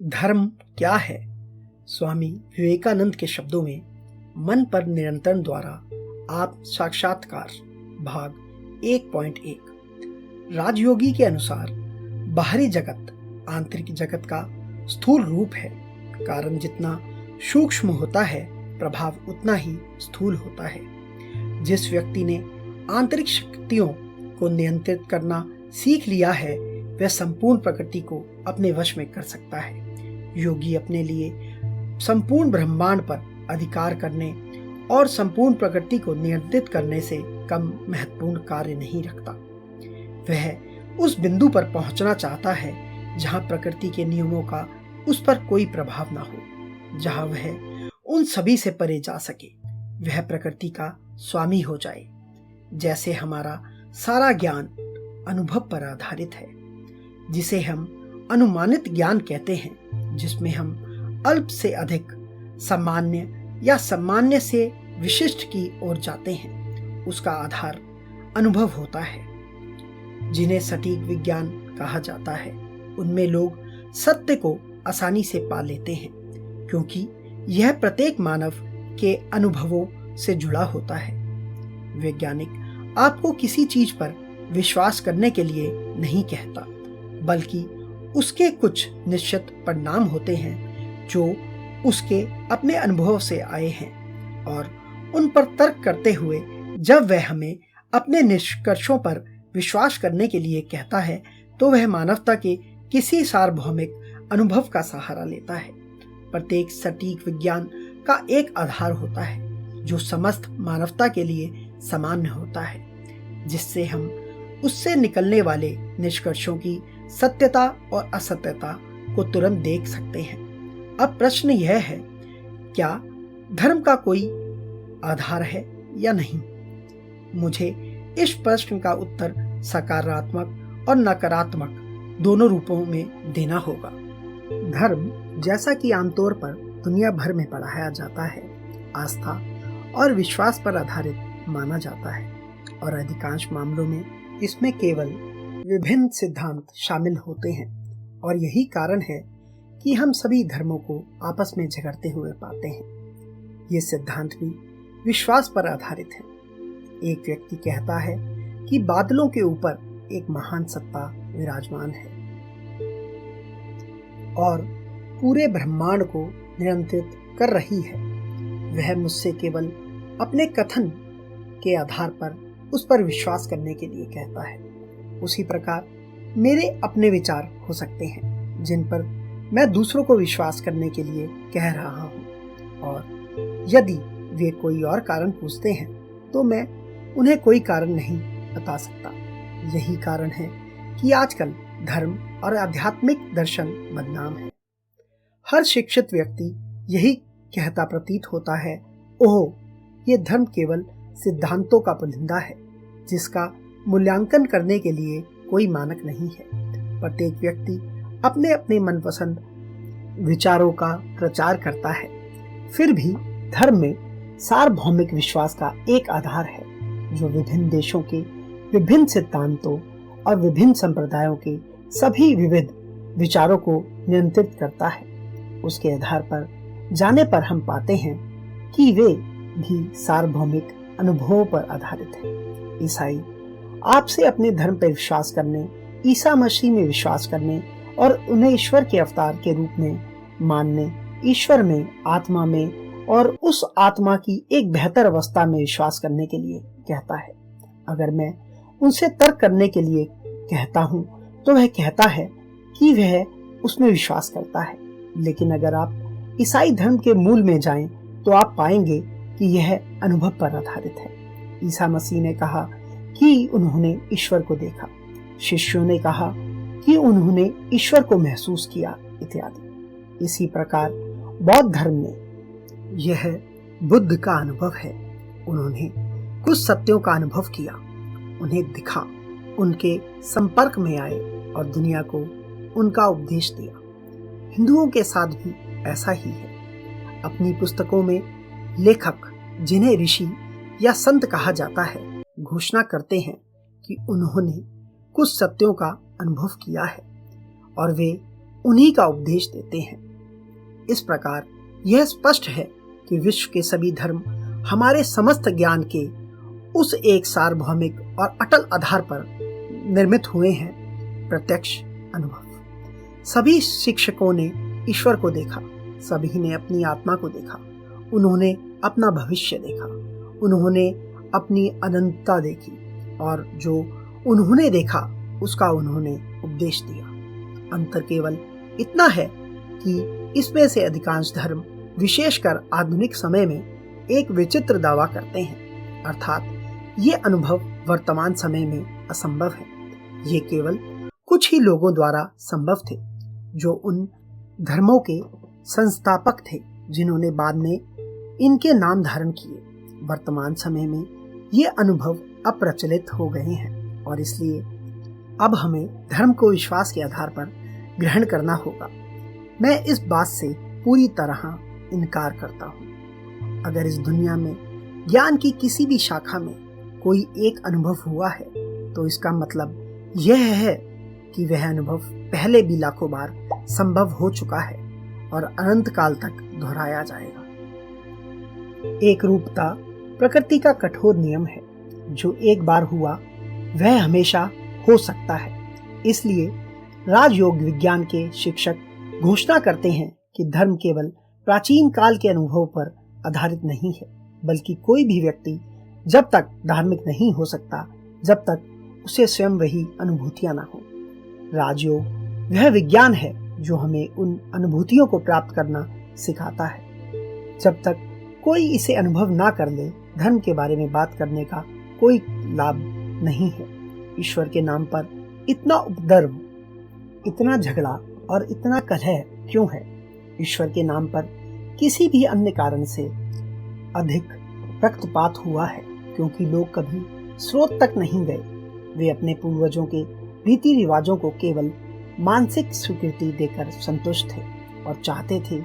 धर्म क्या है? स्वामी विवेकानंद के शब्दों में मन पर नियंत्रण द्वारा आप साक्षात्कार भाग 1.1। राजयोगी के अनुसार बाहरी जगत आंतरिक जगत का स्थूल रूप है। कारण जितना सूक्ष्म होता है प्रभाव उतना ही स्थूल होता है। जिस व्यक्ति ने आंतरिक शक्तियों को नियंत्रित करना सीख लिया है वह संपूर्ण प्रकृति को अपने वश में कर सकता है। योगी अपने लिए संपूर्ण ब्रह्मांड पर अधिकार करने और संपूर्ण प्रकृति को नियंत्रित करने से कम महत्वपूर्ण कार्य नहीं रखता। वह उस बिंदु पर पहुंचना चाहता है जहां प्रकृति के नियमों का उस पर कोई प्रभाव ना हो, जहां वह उन सभी से परे जा सके, वह प्रकृति का स्वामी हो जाए। जैसे हमारा सारा ज्ञान अनुभव पर आधारित है, जिसे हम अनुमानित ज्ञान कहते हैं, जिसमें हम अल्प से अधिक, सामान्य या सामान्य से विशिष्ट की ओर जाते हैं, उसका आधार अनुभव होता है। जिन्हें सटीक विज्ञान कहा जाता है उनमें लोग सत्य को आसानी से पा लेते हैं, क्योंकि यह प्रत्येक मानव के अनुभवों से जुड़ा होता है। वैज्ञानिक आपको किसी चीज पर विश्वास करने के लिए नहीं कहता, बल्कि उसके कुछ निश्चित परिणाम होते हैं जो उसके अपने अनुभव से आए हैं, और उन पर तर्क करते हुए जब वह हमें अपने निष्कर्षों पर विश्वास करने के लिए कहता है तो वह मानवता के किसी सार्वभौमिक अनुभव का सहारा लेता है। प्रत्येक सटीक विज्ञान का एक आधार होता है जो समस्त मानवता के लिए सामान्य होता है, जिससे हम उससे निकलने वाले निष्कर्षों की सत्यता और असत्यता को तुरंत देख सकते हैं। अब प्रश्न यह है, क्या धर्म का कोई आधार है या नहीं? मुझे इस प्रश्न का उत्तर सकारात्मक और नकारात्मक दोनों रूपों में देना होगा। धर्म, जैसा कि आमतौर पर दुनिया भर में पढ़ाया जाता है, आस्था और विश्वास पर आधारित माना जाता है, और अधिकांश मामलों में इसमें केवल विभिन्न सिद्धांत शामिल होते हैं, और यही कारण है कि हम सभी धर्मों को आपस में झगड़ते हुए पाते हैं। ये सिद्धांत भी विश्वास पर आधारित है। एक व्यक्ति कहता है कि बादलों के ऊपर एक महान सत्ता विराजमान है और पूरे ब्रह्मांड को नियंत्रित कर रही है। वह मुझसे केवल अपने कथन के आधार पर उस पर विश्वास करने के लिए कहता है। उसी प्रकार मेरे अपने विचार हो सकते हैं जिन पर मैं दूसरों को विश्वास करने के लिए कह रहा हूँ, और यदि वे कोई और कारण पूछते हैं तो मैं उन्हें कोई कारण नहीं बता सकता। यही कारण है कि आजकल धर्म और आध्यात्मिक दर्शन बदनाम है। हर शिक्षित व्यक्ति यही कहता प्रतीत होता है, ओह, ये धर्म केवल सिद्धांतों का पुलिंदा है जिसका मूल्यांकन करने के लिए कोई मानक नहीं है। प्रत्येक व्यक्ति अपने अपने मनपसंद विचारों का प्रचार करता है। फिर भी धर्म में सार्वभौमिक विश्वास का एक आधार है जो विभिन्न देशों के विभिन्न सिद्धांतों और विभिन्न संप्रदायों के सभी विविध विचारों को नियंत्रित करता है। उसके आधार पर जाने पर हम पाते हैं कि वे भी सार्वभौमिक अनुभवों पर आधारित है। ईसाई आपसे अपने धर्म पर विश्वास करने, ईसा मसीह में विश्वास करने और उन्हें ईश्वर के अवतार के रूप में मानने, ईश्वर में, आत्मा में और उस आत्मा की एक बेहतर अवस्था में विश्वास करने के लिए कहता है। अगर मैं उनसे तर्क करने के लिए कहता हूँ तो वह कहता है कि वह उसमें विश्वास करता है। लेकिन अगर आप ईसाई धर्म के मूल में जाएं तो आप पाएंगे कि यह अनुभव पर आधारित है। ईसा मसीह ने कहा कि उन्होंने ईश्वर को देखा, शिष्यों ने कहा कि उन्होंने ईश्वर को महसूस किया, इत्यादि। इसी प्रकार बौद्ध धर्म में यह बुद्ध का अनुभव है। उन्होंने कुछ सत्यों का अनुभव किया, उन्हें दिखा, उनके संपर्क में आए और दुनिया को उनका उपदेश दिया। हिंदुओं के साथ भी ऐसा ही है। अपनी पुस्तकों में लेखक, जिन्हें ऋषि या संत कहा जाता है, घोषणा करते हैं कि उन्होंने कुछ सत्यों का अनुभव किया है और वे उन्हीं का उपदेश देते हैं। इस प्रकार यह स्पष्ट है कि विश्व के सभी धर्म हमारे समस्त ज्ञान के उस एक सार्वभौमिक और अटल आधार पर निर्मित हुए हैं, प्रत्यक्ष अनुभव। सभी शिक्षकों ने ईश्वर को देखा, सभी ने अपनी आत्मा को देखा, उन्होंने अपना भविष्य देखा, उन्होंने अपनी अनंतता देखी और जो उन्होंने देखा उसका उन्होंने उपदेश दिया। अंतर केवल इतना है कि इसमें से अधिकांश धर्म, विशेषकर आधुनिक समय में, एक विचित्र दावा करते हैं, अर्थात ये अनुभव वर्तमान समय में असंभव है। ये केवल कुछ ही लोगों द्वारा संभव थे, जो उन धर्मों के संस्थापक थे जिन्होंने बाद में इनके नाम धारण किए। वर्तमान समय में ये अनुभव अप्रचलित हो गए हैं और इसलिए अब हमें धर्म को विश्वास के आधार पर ग्रहण करना होगा। मैं इस बात से पूरी तरह इनकार करता हूँ। अगर इस दुनिया में ज्ञान की किसी भी शाखा में कोई एक अनुभव हुआ है तो इसका मतलब यह है कि वह अनुभव पहले भी लाखों बार संभव हो चुका है और अनंत काल तक दोहराया जाएगा। एक रूपता प्रकृति का कठोर नियम है। जो एक बार हुआ वह हमेशा हो सकता है। इसलिए राजयोग विज्ञान के शिक्षक घोषणा करते हैं कि धर्म केवल प्राचीन काल के अनुभव पर आधारित नहीं है, बल्कि कोई भी व्यक्ति जब तक धार्मिक नहीं हो सकता जब तक उसे स्वयं वही अनुभूतियां ना हो। राजयोग वह विज्ञान है जो हमें उन अनुभूतियों को प्राप्त करना सिखाता है। जब तक कोई इसे अनुभव ना कर ले, धर्म के बारे में बात करने का कोई लाभ नहीं है। ईश्वर के नाम पर इतना उपद्रव, इतना झगड़ा और इतना कलह क्यों है? ईश्वर के नाम पर किसी भी अन्य कारण से अधिक रक्तपात हुआ है क्योंकि लोग कभी स्रोत तक नहीं गए। वे अपने पूर्वजों के रीति रिवाजों को केवल मानसिक स्वीकृति देकर संतुष्ट थे और चाहते थे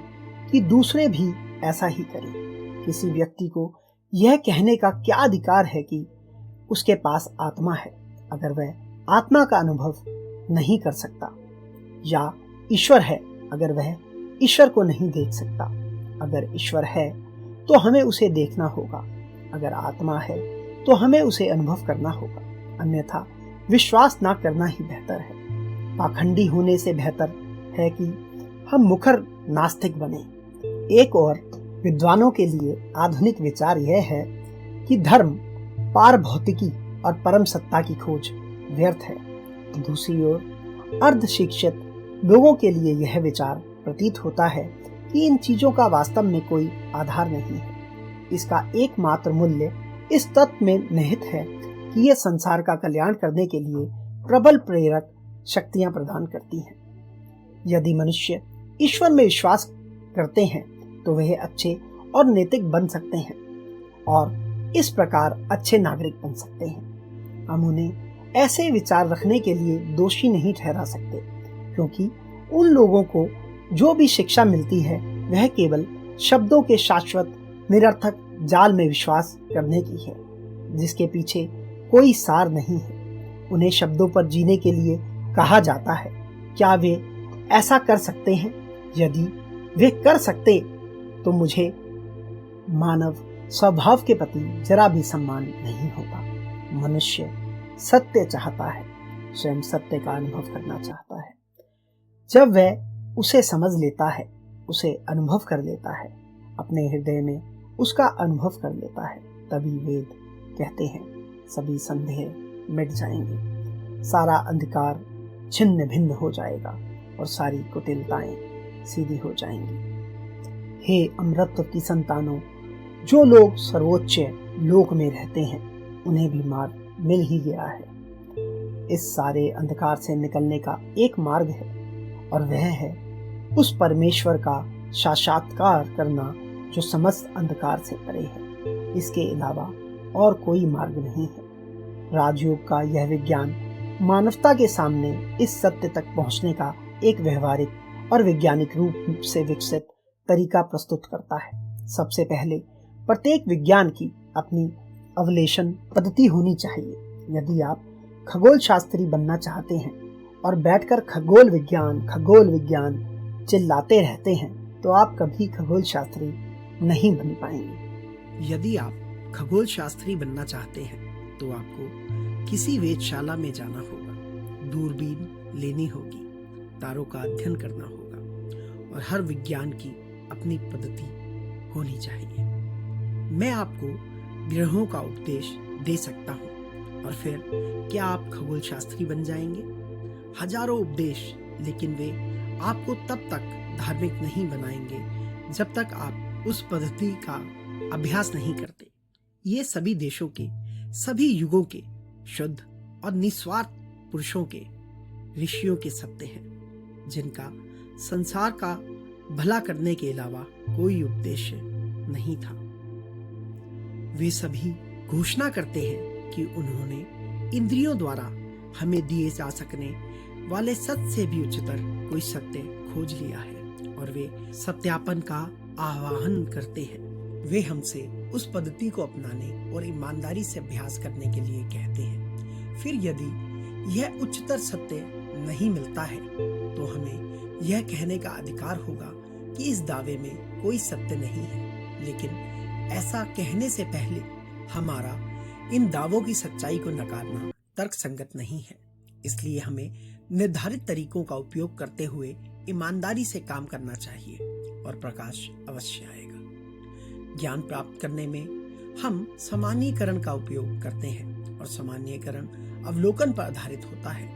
कि दूसरे भी ऐसा ही करें। किसी व्यक्ति को यह कहने का क्या अधिकार है कि उसके पास आत्मा है अगर वह आत्मा का अनुभव नहीं कर सकता, या ईश्वर है अगर वह ईश्वर को नहीं देख सकता? अगर ईश्वर है तो हमें उसे देखना होगा, अगर आत्मा है तो हमें उसे अनुभव करना होगा, अन्यथा विश्वास ना करना ही बेहतर है। पाखंडी होने से बेहतर है कि हम मुखर नास्तिक बने। एक और विद्वानों के लिए आधुनिक विचार यह है कि धर्म पारभौतिकी और परम सत्ता की खोज व्यर्थ है। दूसरी ओर अर्ध शिक्षित लोगों के लिए यह विचार प्रतीत होता है कि इन चीजों का वास्तव में कोई आधार नहीं है। इसका एकमात्र मूल्य इस तत्व में निहित है कि यह संसार का कल्याण करने के लिए प्रबल प्रेरक शक्तियां प्रदान करती हैं। यदि मनुष्य ईश्वर में विश्वास करते हैं तो वह अच्छे और नैतिक बन सकते हैं और इस प्रकार अच्छे नागरिक बन सकते हैं। हम उन्हें ऐसे विचार रखने के लिए दोषी नहीं ठहरा सकते, क्योंकि उन लोगों को जो भी शिक्षा मिलती है वह केवल शब्दों के शाश्वत निरर्थक जाल में विश्वास करने की है, जिसके पीछे कोई सार नहीं है। उन्हें शब्दों पर जीने के लिए कहा जाता है। क्या वे ऐसा कर सकते हैं? यदि वे कर सकते तो मुझे मानव स्वभाव के प्रति जरा भी सम्मान नहीं होता। मनुष्य सत्य चाहता है, स्वयं सत्य का अनुभव करना चाहता है। जब वह उसे समझ लेता है, उसे अनुभव कर लेता है, अपने हृदय में उसका अनुभव कर लेता है, तभी वेद कहते हैं सभी संदेह मिट जाएंगे, सारा अंधकार छिन्न भिन्न हो जाएगा और सारी कुटिलताएं सीधी हो जाएंगी। हे अमृतत्व की संतानों, जो लोग सर्वोच्च लोक में रहते हैं उन्हें भी मार्ग मिल ही गया है। इस सारे अंधकार से निकलने का एक मार्ग है और वह है उस परमेश्वर का साक्षात्कार करना जो समस्त अंधकार से परे है। इसके अलावा और कोई मार्ग नहीं है। राजयोग का यह विज्ञान मानवता के सामने इस सत्य तक पहुंचने का एक व्यवहारिक और वैज्ञानिक रूप से विकसित तरीका प्रस्तुत करता है। सबसे पहले प्रत्येक विज्ञान की अपनी अवलेशन पद्धति होनी चाहिए। यदि आप खगोल शास्त्री बनना चाहते हैं और बैठकर खगोल विज्ञान चिल्लाते रहते हैं तो आप कभी खगोल शास्त्री नहीं बन पाएंगे। यदि आप खगोल शास्त्री बनना चाहते हैं तो आपको किसी वेधशाला में जाना होगा, दूरबीन लेनी होगी, तारों का अध्ययन करना होगा और हर विज्ञान की अपनी पद्धति होनी चाहिए। मैं आपको ग्रहों का उपदेश दे सकता हूँ और फिर क्या आप खगोल शास्त्री बन जाएंगे? हजारों उपदेश, लेकिन वे आपको तब तक धार्मिक नहीं बनाएंगे जब तक आप उस पद्धति का अभ्यास नहीं करते। ये सभी देशों के, सभी युगों के शुद्ध और निस्वार्थ पुरुषों के, ऋषियों के सत्य हैं, जिनका संसार का भला करने के अलावा कोई उद्देश्य नहीं था। वे सभी घोषणा करते हैं कि उन्होंने इंद्रियों द्वारा हमें दिए जा सकने वाले सत्य से भी उच्चतर कोई सत्य खोज लिया है और वे सत्यापन का आह्वान करते हैं। वे हमसे उस पद्धति को अपनाने और ईमानदारी से अभ्यास करने के लिए कहते हैं। फिर यदि यह उच्चतर सत्य नहीं मिलता है तो हमें यह कहने का अधिकार होगा कि इस दावे में कोई सत्य नहीं है, लेकिन ऐसा कहने से पहले हमारा इन दावों की सच्चाई को नकारना तर्कसंगत नहीं है। इसलिए हमें निर्धारित तरीकों का उपयोग करते हुए ईमानदारी से काम करना चाहिए और प्रकाश अवश्य आएगा। ज्ञान प्राप्त करने में हम सामान्यीकरण का उपयोग करते हैं और सामान्यीकरण अवलोकन पर आधारित होता है।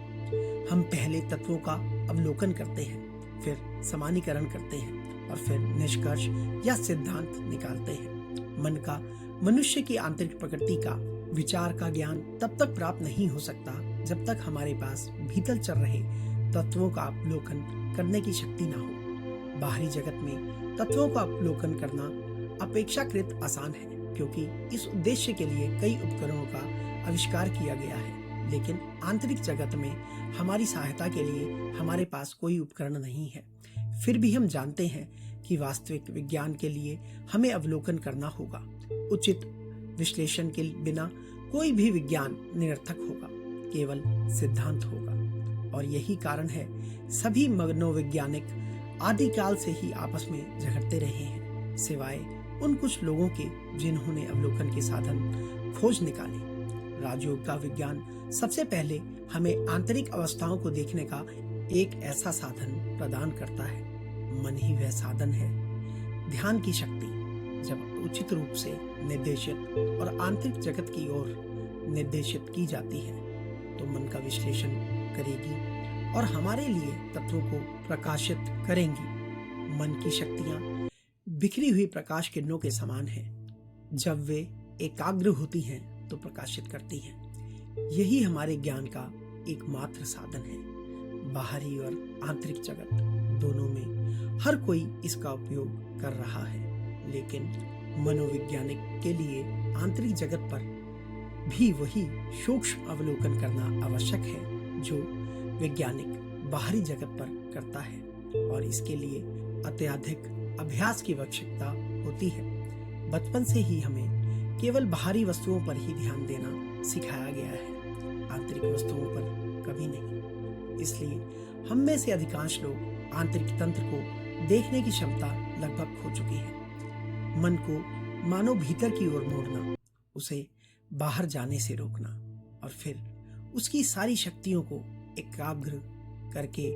हम पहले तत्वों का अवलोकन करते हैं, फिर सामान्यीकरण करते हैं और फिर निष्कर्ष या सिद्धांत निकालते हैं। मन का, मनुष्य की आंतरिक प्रकृति का, विचार का ज्ञान तब तक प्राप्त नहीं हो सकता जब तक हमारे पास भीतर चल रहे तत्वों का अवलोकन करने की शक्ति ना हो। बाहरी जगत में तत्वों का अवलोकन करना अपेक्षाकृत आसान है, क्योंकि इस उद्देश्य के लिए कई उपकरणों का आविष्कार किया गया है, लेकिन आंतरिक जगत में हमारी सहायता के लिए हमारे पास कोई उपकरण नहीं है। फिर भी हम जानते हैं कि वास्तविक विज्ञान के लिए हमें अवलोकन करना होगा। उचित विश्लेषण के बिना कोई भी विज्ञान निरर्थक होगा, केवल सिद्धांत होगा। और यही कारण है सभी मनोवैज्ञानिक आदिकाल से ही आपस में झगड़ते रहे हैं, सिवाय उन कुछ लोगों के जिन्होंने अवलोकन के साधन खोज निकाले। राजयोग का विज्ञान सबसे पहले हमें आंतरिक अवस्थाओं को देखने का एक ऐसा साधन प्रदान करता है। मन ही वह साधन है। ध्यान की शक्ति जब उचित रूप से निर्देशित और आंतरिक जगत की ओर निर्देशित की जाती है तो मन का विश्लेषण करेगी और हमारे लिए तत्वों को प्रकाशित करेंगी। मन की शक्तियां बिखरी हुई प्रकाश किरणों के समान हैं। जब वे एकाग्र होती हैं तो प्रकाशित करती हैं। यही हमारे ज्ञान का एकमात्र साधन है। बाहरी और आंतरिक जगत दोनों में हर कोई इसका उपयोग कर रहा है, लेकिन मनोवैज्ञानिक के लिए आंतरिक जगत पर भी वही सूक्ष्म अवलोकन करना आवश्यक है जो वैज्ञानिक बाहरी जगत पर करता है, और इसके लिए अत्यधिक अभ्यास की आवश्यकता होती है। बचपन से ही हमें केवल बाहरी वस्तुओं पर ही ध्यान देना सिखाया गया है, आंतरिक वस्तुओं पर कभी नहीं। इसलिए हम में से अधिकांश लोग आंतरिक तंत्र को देखने की क्षमता लगभग खो चुकी है। मन को मानो भीतर की ओर मोड़ना, उसे बाहर जाने से रोकना और फिर उसकी सारी शक्तियों को एकाग्र करके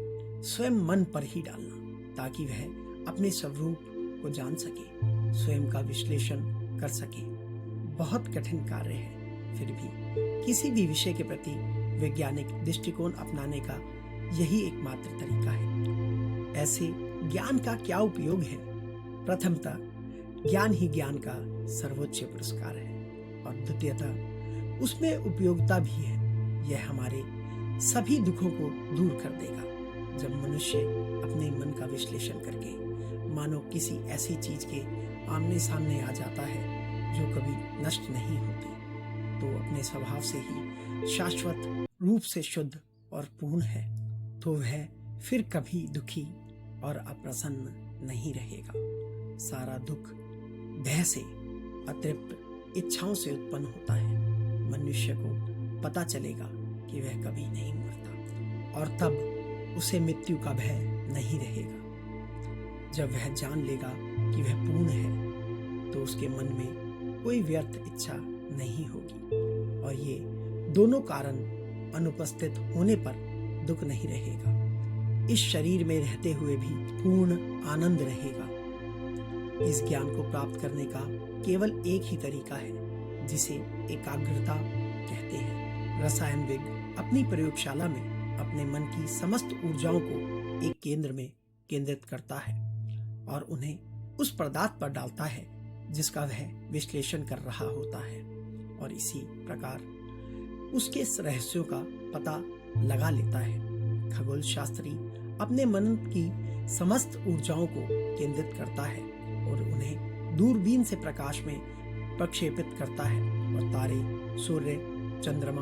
स्वयं मन पर ही डालना, ताकि वह अपने स्वरूप को जान सके, स्वयं का विश्लेषण कर सके। बहुत कठिन कार्य है, फिर भी किसी भी विषय के प्रति वैज्ञानिक दृष्टिकोण अपनाने का यही एकमात्र तरीका है। ऐसे ज्ञान का क्या उपयोग है? प्रथमतः ज्ञान ही ज्ञान का सर्वोच्च पुरस्कार है और द्वितीयतः उसमें उपयोगिता भी है। यह हमारे सभी दुखों को दूर कर देगा। जब मनुष्य अपने मन का विश्लेषण करके मानो किसी ऐसी चीज के आमने सामने आ जाता है जो कभी नष्ट नहीं होती, तो अपने स्वभाव से ही शाश्वत रूप से शुद्ध और पूर्ण है, तो वह फिर कभी दुखी और अप्रसन्न नहीं रहेगा। सारा दुख भय से, अतृप्त इच्छाओं से उत्पन्न होता है। मनुष्य को पता चलेगा कि वह कभी नहीं मरता और तब उसे मृत्यु का भय नहीं रहेगा। जब वह जान लेगा कि वह पूर्ण है तो उसके मन में कोई व्यर्थ इच्छा नहीं होगी और ये दोनों कारण अनुपस्थित होने पर दुख नहीं रहेगा। इस शरीर में रहते हुए भी पूर्ण आनंद रहेगा। इस ज्ञान को प्राप्त करने का केवल एक ही तरीका है जिसे एकाग्रता कहते हैं। रसायनविद अपनी प्रयोगशाला में अपने मन की समस्त ऊर्जाओं को एक केंद्र में केंद्रित करता है और उन्हें उस पदार्थ पर डालता है जिसका वह विश्लेषण कर रहा होता है और इसी प्रकार उसके रहस्यों का पता लगा लेता है। खगोल शास्त्री अपने मन की समस्त ऊर्जाओं को केंद्रित करता है और उन्हें दूरबीन से प्रकाश में प्रक्षेपित करता है और तारे, सूर्य, चंद्रमा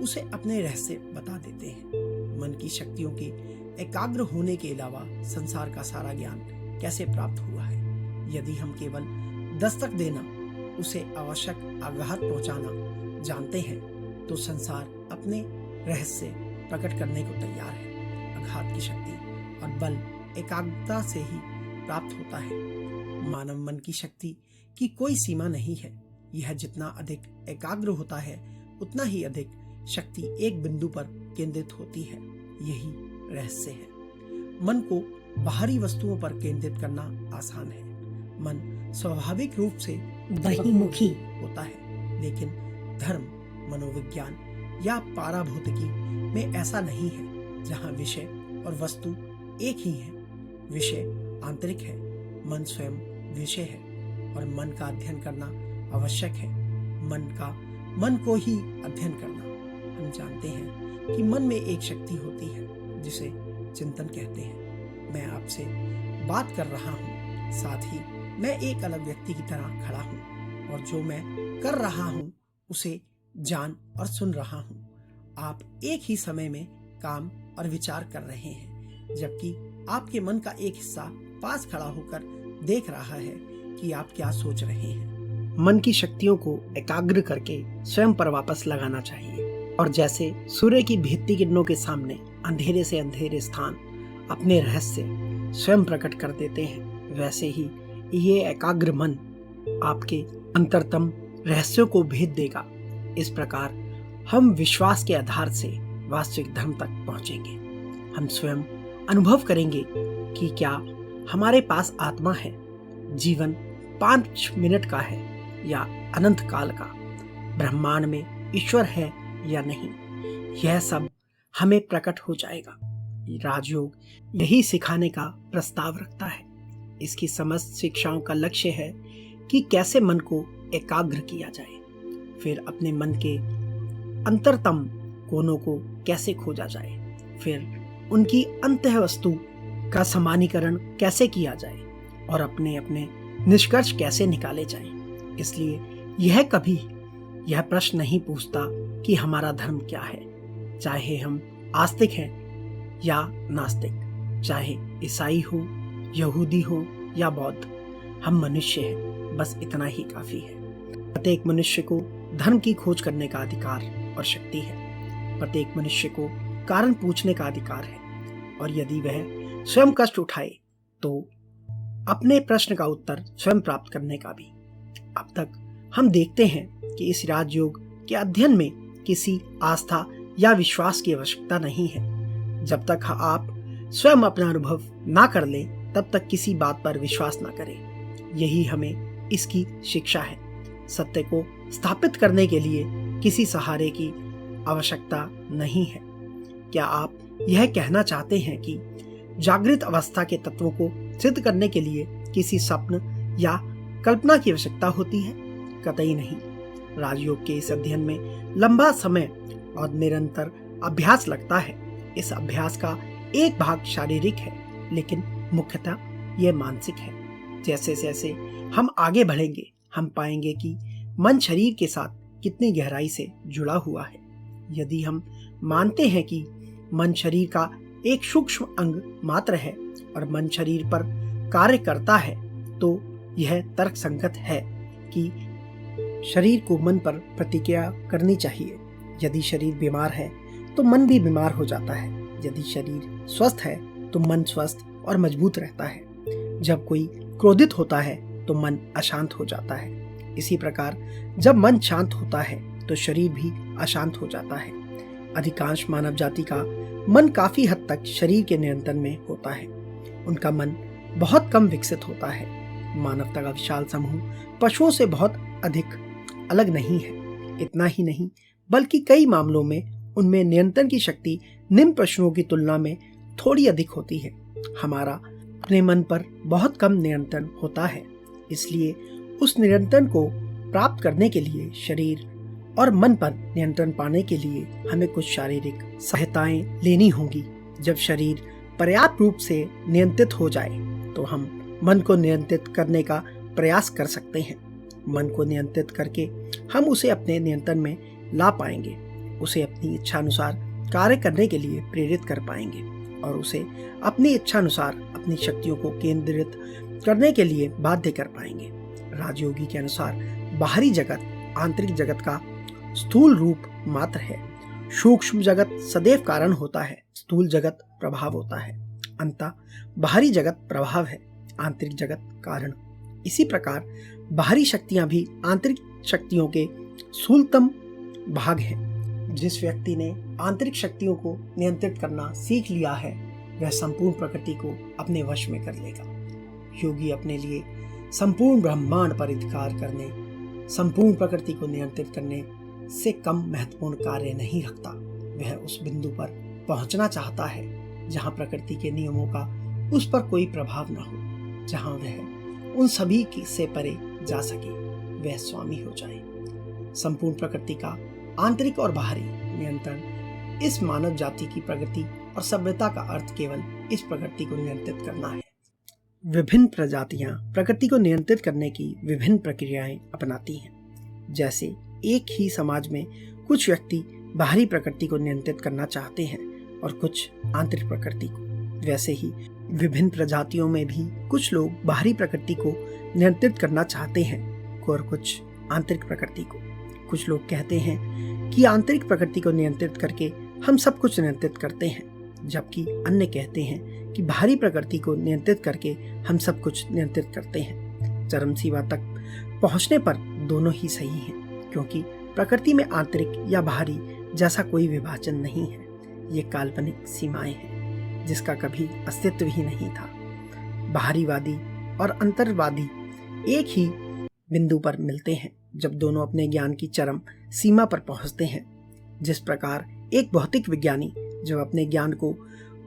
उसे अपने रहस्य बता देते हैं। मन की शक्तियों के एकाग्र होने के अलावा संसार का सारा ज्ञान कैसे प्राप्त हुआ है? यदि हम केवल दस्तक देना, उसे आवश्यक आघात पहुंचाना जानते हैं तो संसार अपने रहस्य प्रकट करने को तैयार है। आघात की शक्ति और बल एकाग्रता से ही प्राप्त होता है। मानव मन की शक्ति की कोई सीमा नहीं है। यह जितना अधिक एकाग्र होता है उतना ही अधिक शक्ति एक बिंदु पर केंद्रित होती है। यही रहस्य है। मन को बाहरी वस्तुओं पर केंद्रित करना आसान है। मन स्वाभाविक रूप से बहिर्मुखी होता है, लेकिन धर्म, मनोविज्ञान या पाराभौतिकी में ऐसा नहीं है जहाँ विषय और वस्तु एक ही है। विषय आंतरिक है, मन स्वयं विषय है और मन का अध्ययन करना आवश्यक है। मन को ही अध्ययन करना। हम जानते हैं कि मन में एक शक्ति होती है जिसे चिंतन कहते हैं। मैं आपसे बात कर रहा हूँ, साथ ही मैं एक अलग व्यक्ति की तरह खड़ा हूँ और जो मैं कर रहा हूँ उसे जान और सुन रहा हूँ। आप एक ही समय में काम और विचार कर रहे हैं, जबकि आपके मन का एक हिस्सा पास खड़ा होकर देख रहा है कि आप क्या सोच रहे हैं। मन की शक्तियों को एकाग्र करके स्वयं पर वापस लगाना चाहिए और जैसे सूर्य की भीतरी किरणों के सामने अंधेरे से अंधेरे स्थान अपने रहस्य स्वयं प्रकट कर देते हैं, वैसे ही ये एकाग्र मन आपके अंतरतम रहस्यों को भेद देगा। इस प्रकार हम विश्वास के आधार से वास्तविक धर्म तक पहुंचेंगे। हम स्वयं अनुभव करेंगे कि क्या हमारे पास आत्मा है, जीवन 5 मिनट का है या अनंत काल का, ब्रह्मांड में ईश्वर है या नहीं। यह सब हमें प्रकट हो जाएगा। राजयोग यही सिखाने का प्रस्ताव रखता है। इसकी समस्त शिक्षाओं का लक्ष्य है कि कैसे मन को एकाग्र किया जाए, फिर अपने मन के अंतरतम कोनों को कैसे खोजा जाए, फिर उनकी अंतः वस्तु का समानीकरण कैसे किया जाए और अपने अपने निष्कर्ष कैसे निकाले जाए। इसलिए यह कभी यह प्रश्न नहीं पूछता कि हमारा धर्म क्या है, चाहे हम आस्तिक हैं या नास्तिक, चाहे ईसाई हो, यहूदी हो या बौद्ध। हम मनुष्य हैं, बस इतना ही काफी है। प्रत्येक मनुष्य को धर्म की खोज करने का अधिकार और शक्ति है। प्रत्येक मनुष्य को कारण पूछने का अधिकार है और यदि वह स्वयं कष्ट उठाए तो अपने प्रश्न का उत्तर स्वयं प्राप्त करने का भी। अब तक हम देखते हैं कि इस राजयोग के अध्ययन में किसी आस्था या विश्वास की आवश्यकता नहीं है। जब तक आप स्वयं अपना अनुभव ना कर लें तब तक किसी बात पर विश्वास ना करें। यही हमें इसकी शिक्षा है। सत्य को स्थापित करने के लिए किसी सहारे की आवश्यकता नहीं है। क्या आप यह कहना चाहते हैं कि जागृत अवस्था के तत्वों को सिद्ध करने के लिए किसी स्वप्न या कल्पना की आवश्यकता होती है? कतई नहीं। राजयोग के इस अध्ययन में लंबा समय और निरंतर अभ्यास लगता है। इस अभ्यास का एक भाग शारीरिक है, लेकिन मुख्यतः यह मानसिक है। जैसे जैसे हम आगे बढ़ेंगे हम पाएंगे कि मन शरीर के साथ कितनी गहराई से जुड़ा हुआ है। यदि हम मानते हैं कि मन शरीर का एक सूक्ष्म अंग मात्र है और मन शरीर पर कार्य करता है, तो यह तर्कसंगत है कि शरीर को मन पर प्रतिक्रिया करनी चाहिए। यदि शरीर बीमार है तो मन भी बीमार हो जाता है। यदि शरीर स्वस्थ है तो मन स्वस्थ और मजबूत रहता है। जब कोई क्रोधित होता है तो मन अशांत हो जाता है। इसी प्रकार जब मन शांत होता है तो शरीर भी अशांत हो जाता है। अधिकांश मानव जाति का मन काफी हद तक शरीर के नियंत्रण में होता है। उनका मन बहुत कम विकसित होता है। मानवता का विशाल समूह पशुओं से बहुत अधिक अलग नहीं है। इतना ही नहीं बल्कि कई मामलों में उनमें नियंत्रण की शक्ति निम्न पशुओं की तुलना में थोड़ी अधिक होती है। हमारा अपने मन पर बहुत कम नियंत्रण होता है, इसलिए उस नियंत्रण को प्राप्त करने के लिए शरीर और मन पर नियंत्रण पाने के लिए हमें कुछ शारीरिक सहायताएं लेनी होंगी। जब शरीर पर्याप्त रूप से नियंत्रित हो जाए तो हम मन को नियंत्रित करने का प्रयास कर सकते हैं। मन को नियंत्रित करके हम उसे अपने नियंत्रण में ला पाएंगे, उसे अपनी इच्छा अनुसार कार्य करने के लिए प्रेरित कर पाएंगे और उसे अपनी इच्छा अनुसार अपनी शक्तियों को केंद्रित करने के लिए बाध्य कर पाएंगे। राजयोगी के अनुसार बाहरी जगत आंतरिक जगत का स्थूल रूप मात्र है। सूक्ष्म जगत सदैव कारण होता है, स्थूल जगत प्रभाव होता है। अंततः बाहरी जगत प्रभाव है, आंतरिक जगत कारण। इसी प्रकार बाहरी शक्तियां भी आंतरिक शक्तियों के स्थूलतम भाग हैं। जिस व्यक्ति ने आंतरिक शक्तियों को नियंत्रित करना सीख लिया है वह संपूर्ण प्रकृति को अपने वश में कर लेगा। योगी अपने लिए संपूर्ण ब्रह्मांड पर अधिकार करने, संपूर्ण प्रकृति को नियंत्रित करने से कम महत्वपूर्ण कार्य नहीं रखता। वह उस बिंदु पर पहुंचना चाहता है जहां प्रकृति के नियमों का उस पर कोई प्रभाव न हो, जहां वह उन सभी से परे जा सके, वह स्वामी हो जाए। संपूर्ण प्रकृति का आंतरिक और बाहरी नियंत्रण इस मानव जाति की प्रगति और सभ्यता का अर्थ केवल इस प्रकृति को नियंत्रित करना है। विभिन्न प्रजातियां प्रकृति को नियंत्रित करने की विभिन्न प्रक्रियाएं अपनाती हैं। जैसे एक ही समाज में कुछ व्यक्ति बाहरी प्रकृति को नियंत्रित करना चाहते हैं और कुछ आंतरिक प्रकृति को, वैसे ही विभिन्न प्रजातियों में भी कुछ लोग बाहरी प्रकृति को नियंत्रित करना चाहते हैं और कुछ आंतरिक प्रकृति को। कुछ लोग कहते हैं कि आंतरिक प्रकृति को नियंत्रित करके हम सब कुछ नियंत्रित करते हैं, जबकि अन्य कहते हैं कि बाहरी प्रकृति को नियंत्रित करके हम सब कुछ नियंत्रित करते हैं। चरम सीमा तक पहुंचने पर दोनों ही सही हैं, क्योंकि प्रकृति में आंतरिक या बाहरी जैसा कोई विभाजन नहीं है। ये काल्पनिक सीमाएं हैं जिसका कभी अस्तित्व ही नहीं था। बाहरीवादी और अंतर्वादी एक ही बिंदु पर मिलते हैं जब दोनों अपने ज्ञान की चरम सीमा पर पहुंचते हैं। जिस प्रकार एक भौतिक विज्ञानी जब अपने ज्ञान को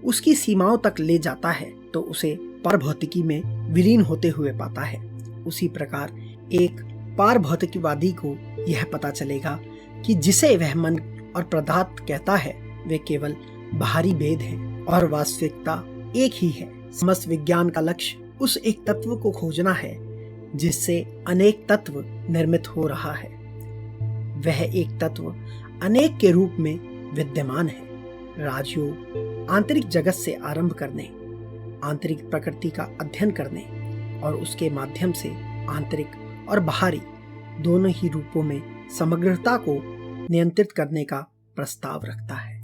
उसकी सीमाओं तक ले जाता है तो उसे पारभौतिकी में विलीन होते हुए पाता है, उसी प्रकार एक पारभौतिकवादी को यह पता चलेगा कि जिसे वह मन और पदार्थ कहता है वे केवल बाहरी भेद हैं और वास्तविकता एक ही है। समस्त विज्ञान का लक्ष्य उस एक तत्व को खोजना है जिससे अनेक तत्व निर्मित हो रहा है। वह एक तत्व अनेक के रूप में विद्यमान है। राजयोग आंतरिक जगत से आरंभ करने, आंतरिक प्रकृति का अध्ययन करने और उसके माध्यम से आंतरिक और बाहरी दोनों ही रूपों में समग्रता को नियंत्रित करने का प्रस्ताव रखता है।